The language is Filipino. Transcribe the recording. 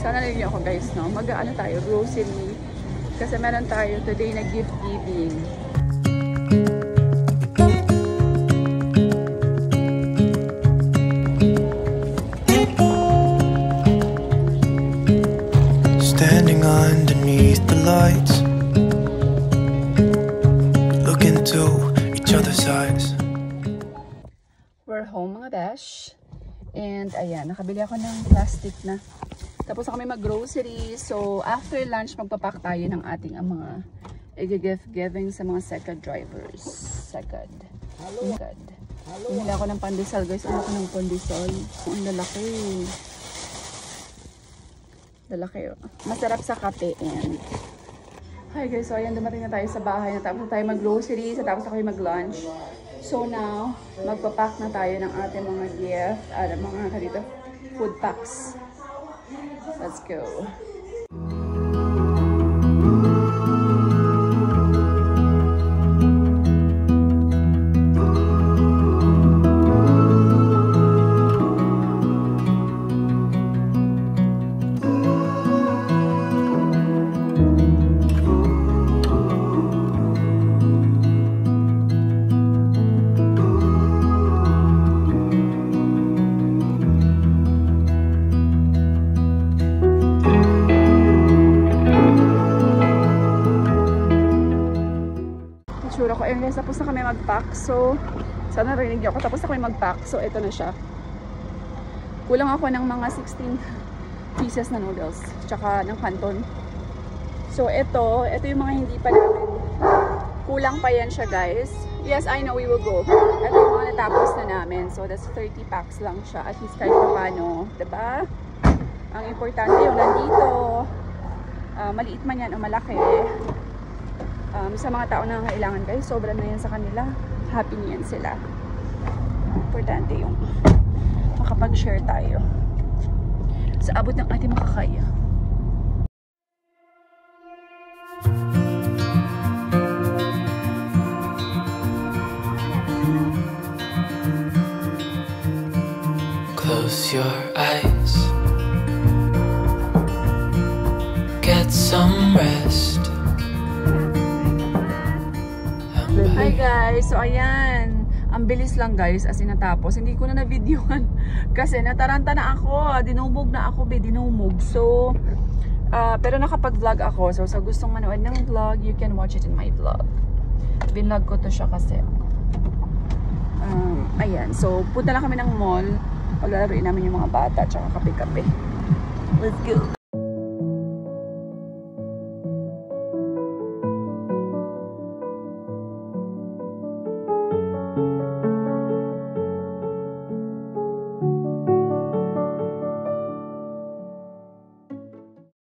Sana nalilyo ako guys, no? Mag-ano tayo, grocery. Kasi meron tayo today na gift giving. Standing underneath the lights, look into each other's eyes. We're home mga besh. And ayan, nakabili ako ng plastic na. Tapos kami mag-grocery. So after lunch, magpapack tayo ng ating mga i-gift giving sa mga second drivers. Second. Bumili ako ng pandesal guys. Ano ko ng pandesal? Ang lalaki. Lalaki. Masarap sa kape. And hi guys, so ayan, dumating na tayo sa bahay. Natapos na tayo mag-grocery. Tapos na kayo mag-lunch. So now, magpapack na tayo ng ating mga gift. Mga dito, food packs. Let's go. Ayun guys, tapos na kami mag-pack. So, sana narinig niyo ako. Tapos na kami mag-pack. So, ito na siya. Kulang ako ng mga 16 pieces na noodles. Tsaka ng canton. So, ito yung mga hindi pa namin. Kulang pa yan siya guys. Yes, I know we will go. Ito yung mga natapos na namin. So, that's 30 packs lang siya. At least kahit pa paano. Diba? Ang importante yung nandito. Maliit man yan o malaki. Sa mga tao na kailangan guys, sobra na yan sa kanila. Happy niyan sila. Importante yung makapag-share tayo sa abot ng ating makakaya. Close your eyes, get some rest. Hi guys! So ayan, ang bilis lang guys as in natapos. Hindi ko na na-videoan kasi nataranta na ako. Dinumog na ako, dinumog. So, pero nakapag-vlog ako. So, sa gustong manood ng vlog, you can watch it in my vlog. Binlog ko to siya kasi. Ayan, so punta lang kami ng mall. Paglalaroin namin yung mga bata, tsaka kape-kape. Let's go!